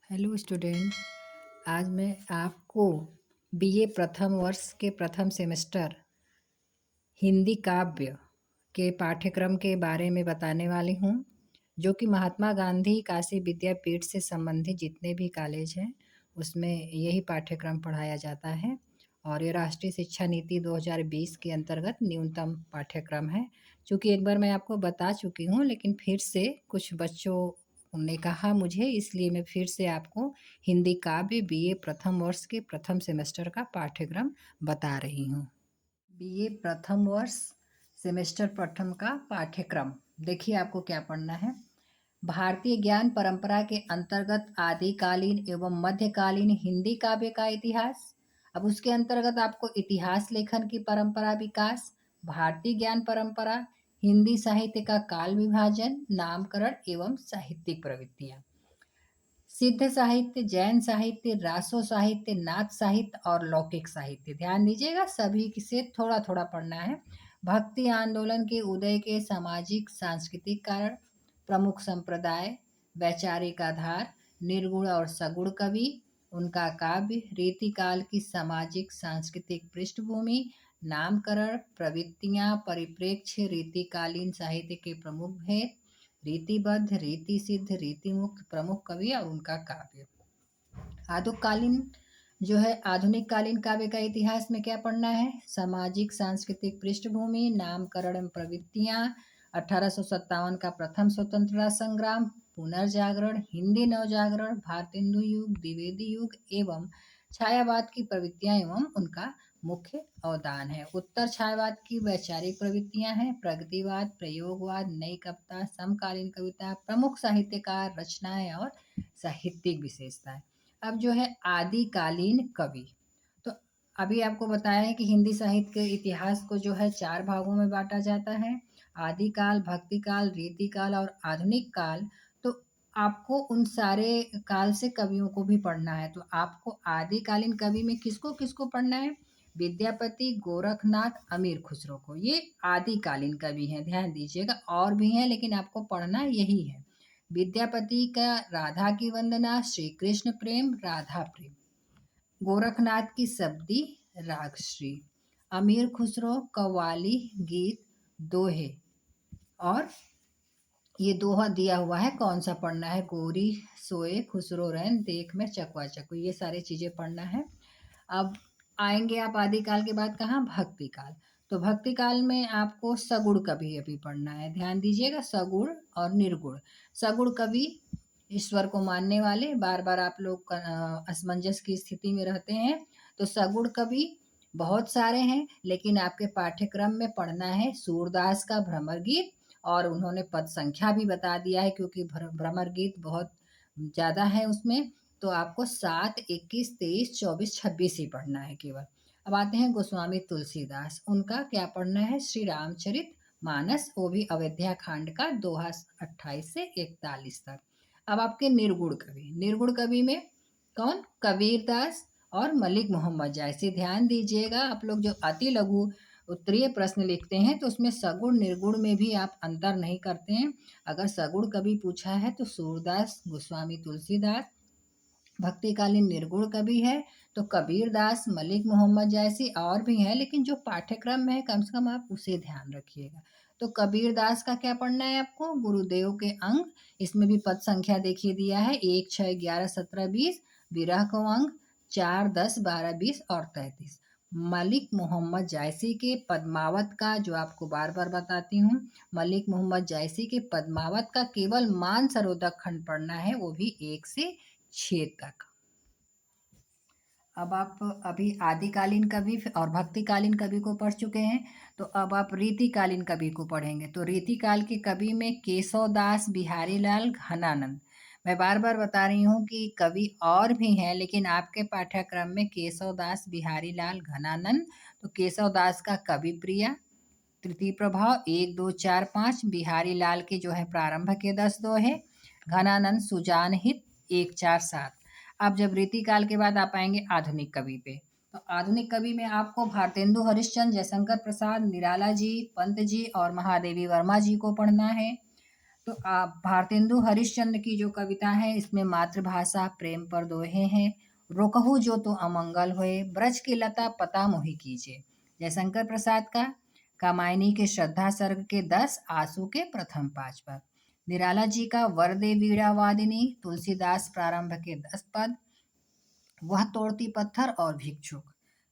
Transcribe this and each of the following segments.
Hello student. आज मैं आपको बीए प्रथम वर्ष के प्रथम सेमेस्टर हिंदी काव्य के पाठ्यक्रम के बारे में बताने वाली हूँ, जो कि महात्मा गांधी काशी विद्यापीठ से संबंधित जितने भी कॉलेज हैं उसमें यही पाठ्यक्रम पढ़ाया जाता है। और ये राष्ट्रीय शिक्षा नीति 2020 के अंतर्गत न्यूनतम पाठ्यक्रम है। चूँकि एक बार मैं आपको बता चुकी हूँ, लेकिन फिर से कुछ बच्चों ने कहा मुझे, इसलिए मैं फिर से आपको हिंदी काव्य बीए प्रथम वर्ष के प्रथम सेमेस्टर का पाठ्यक्रम बता रही हूँ। बीए प्रथम वर्ष सेमेस्टर प्रथम का पाठ्यक्रम देखिए, आपको क्या पढ़ना है। भारतीय ज्ञान परंपरा के अंतर्गत आदिकालीन एवं मध्यकालीन हिंदी काव्य का इतिहास। अब उसके अंतर्गत आपको इतिहास लेखन की परंपरा विकास, भारतीय ज्ञान परंपरा, हिंदी साहित्य का काल विभाजन, नामकरण एवं साहित्यिक प्रवृत्तियां, सिद्ध साहित्य, जैन साहित्य, रासो साहित्य, नाथ साहित्य और लौकिक साहित्य। ध्यान दीजिएगा, सभी से थोड़ा थोड़ा पढ़ना है। भक्ति आंदोलन के उदय के सामाजिक सांस्कृतिक कारण, प्रमुख संप्रदाय, वैचारिक आधार, निर्गुण और सगुण कवि, उनका काव्य, रीतिकाल की सामाजिक सांस्कृतिक पृष्ठभूमि, नामकरण, प्रवृत्तियां, परिप्रेक्ष्य, रीतिकालीन साहित्य के प्रमुख भेद, रीतिबद्ध, रीति सिद्ध, रीति मुक्त, प्रमुख कवि और उनका काव्य। आदुकालीन जो है आधुनिक कालीन काव्य का इतिहास में क्या पढ़ना है। सामाजिक सांस्कृतिक पृष्ठभूमि, नामकरण एवं प्रवृत्तियां, 1857 का प्रथम स्वतंत्रता संग्राम, पुनर्जागरण, हिंदी नवजागरण, भारतेंदु युग, द्विवेदी युग एवं छायावाद की प्रवृत्तियां एवं उनका मुख्य अवदान है। उत्तर छायावाद की वैचारिक प्रवृत्तियां हैं, प्रगतिवाद, प्रयोगवाद, नई कविता, समकालीन कविता, प्रमुख साहित्यकार, रचनाएं और साहित्यिक विशेषताएं। अब जो है आदिकालीन कवि, तो अभी आपको बताया है कि हिंदी साहित्य के इतिहास को जो है 4 भागों में बांटा जाता है। आदिकाल, भक्तिकाल, रीतिकाल और आधुनिक काल। तो आपको उन सारे काल से कवियों को भी पढ़ना है। तो आपको आदिकालीन कवि में किसको किसको पढ़ना है। विद्यापति, गोरखनाथ, अमीर खुसरो को, ये आदिकालीन कवि हैं। ध्यान दीजिएगा, और भी हैं लेकिन आपको पढ़ना यही है। विद्यापति का राधा की वंदना, श्री कृष्ण प्रेम, राधा प्रेम। गोरखनाथ की सब्दी, रागश्री। अमीर खुसरो, कव्वाली, गीत, दोहे। और ये दोहा दिया हुआ है, कौन सा पढ़ना है। गोरी सोए खुसरो रैन, देख में चकवा चकू, ये सारी चीजें पढ़ना है। अब आएंगे आप आदिकाल के बाद कहाँ, भक्ति काल। तो भक्ति काल में आपको सगुण कवि अभी पढ़ना है। ध्यान दीजिएगा, सगुण और निर्गुण। सगुण कवि ईश्वर को मानने वाले, बार बार आप लोग असमंजस की स्थिति में रहते हैं। तो सगुण कवि बहुत सारे हैं, लेकिन आपके पाठ्यक्रम में पढ़ना है सूरदास का भ्रमर गीत। और उन्होंने पद संख्या भी बता दिया है, क्योंकि भ्रमर गीत बहुत ज़्यादा है उसमें। तो आपको 7, 21, 23, 24, 26 ही पढ़ना है केवल। अब आते हैं गोस्वामी तुलसीदास, उनका क्या पढ़ना है। श्री रामचरित मानस, वो भी अयोध्या खंड का, दोहा 28 से 41 तक। अब आपके निर्गुण कवि, निर्गुण कवि में कौन, कबीरदास और मलिक मोहम्मद जायसी। ध्यान दीजिएगा, आप लोग जो अति लघु उत्तरीय प्रश्न लिखते हैं तो उसमें सगुण निर्गुण में भी आप अंतर नहीं करते हैं। अगर सगुण कवि पूछा है तो सूरदास, गोस्वामी तुलसीदास। भक्तिकालीन निर्गुण कवि है तो कबीरदास, मलिक मोहम्मद जैसी, और भी हैं, लेकिन जो पाठ्यक्रम में है कम से कम आप उसे ध्यान रखिएगा। तो कबीरदास का क्या पढ़ना है आपको, गुरुदेव के अंग। इसमें भी पद संख्या देखिए दिया है, 1, 6, 11, 17, 20। विरह को अंग 4, 10, 12, 20 और 33। मलिक मोहम्मद जायसी के पद्मावत का, जो आपको बार बार बताती हूँ, मलिक मोहम्मद जायसी के पद्मावत का केवल मान सरोदक खंड पढ़ना है, वो भी 1 से 6 तक। अब आप अभी आदिकालीन कवि और भक्तिकालीन कवि को पढ़ चुके हैं, तो अब आप रीतिकालीन कवि को पढ़ेंगे। तो रीतिकाल के कवि में केशव दास, बिहारी लाल, घनानंद। मैं बार बार बता रही हूँ कि कवि और भी हैं, लेकिन आपके पाठ्यक्रम में केशव दास, बिहारी लाल, घनानंद। तो केशव दास का कवि प्रिया, तृतीय प्रभाव 1, 2, 4, 5। बिहारी लाल के जो है प्रारंभ के 10 दोहे। घनानंद सुजान हित 1, 4, 7। अब जब रीतिकाल के बाद आप आएंगे आधुनिक कवि पे, तो आधुनिक कवि में आपको भारतेंदु हरिश्चंद्र, जयशंकर प्रसाद, निराला जी, पंत जी और महादेवी वर्मा जी को पढ़ना है। तो आप भारतेंदु हरिश्चंद्र की जो कविता है इसमें मातृभाषा प्रेम पर दोहे हैं। रोकहु जो तो अमंगल होए, ब्रज की लता पता मोहि कीजिए। जयशंकर प्रसाद का कामायनी के श्रद्धा सर्ग के 10, आंसू के प्रथम 5 पद। निराला जी का वरदे वीणा वादिनी, तुलसीदास प्रारंभ के 10 पद। वह तोड़ती पत्थर और भिक्षुक।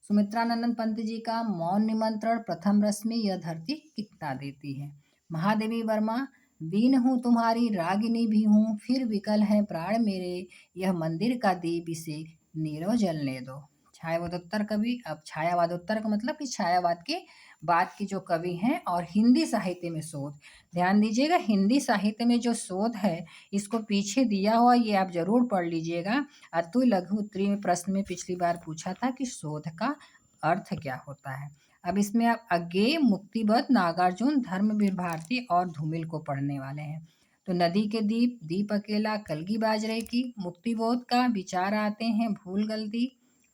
सुमित्रानंदन पंत जी का मौन निमंत्रण, प्रथम रश्मि यह धरती कितना देती है। महादेवी वर्मा दीन हूँ तुम्हारी रागिनी भी हूँ, फिर विकल है प्राण मेरे, यह मंदिर का दीप इसे नीरव जलने दो। छायावादोत्तर कवि, अब छायावादोत्तर का मतलब कि छायावाद के बाद के जो कवि हैं और हिंदी साहित्य में शोध। ध्यान दीजिएगा, हिंदी साहित्य में जो शोध है इसको पीछे दिया हुआ ये आप जरूर पढ़ लीजिएगा। अतुल लघु उत्तरीय में प्रश्न में पिछली बार पूछा था कि शोध का अर्थ क्या होता है। अब इसमें आप अज्ञेय, मुक्तिबोध, नागार्जुन, धर्मवीर भारती और धूमिल को पढ़ने वाले हैं। तो नदी के दीप, दीप अकेला, कलगी बाजरे की। मुक्तिबोध का विचार आते हैं भूल गलती,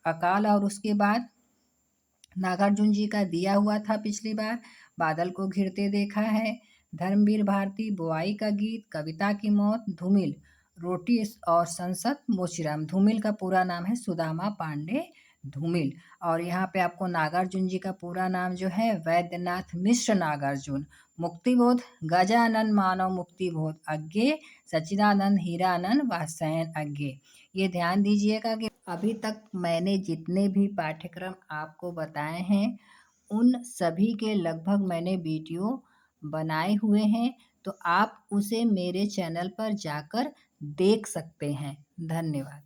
अकाल और उसके बाद। नागार्जुन जी का दिया हुआ था पिछली बार, बादल को घिरते देखा है। धर्मवीर भारती बुआई का गीत, कविता की मौत। धूमिल रोटी और संसद, मोचीराम। धूमिल का पूरा नाम है सुदामा पांडे धूमिल। और यहाँ पे आपको नागार्जुन जी का पूरा नाम जो है वैद्यनाथ मिश्र नागार्जुन। मुक्तिबोध गजानन मानव मुक्तिबोध अज्ञे, सच्चिदानंद हीरानंद व सैन अज्ञे। ये ध्यान दीजिएगा कि अभी तक मैंने जितने भी पाठ्यक्रम आपको बताए हैं उन सभी के लगभग मैंने वीडियो बनाए हुए हैं, तो आप उसे मेरे चैनल पर जाकर देख सकते हैं। धन्यवाद।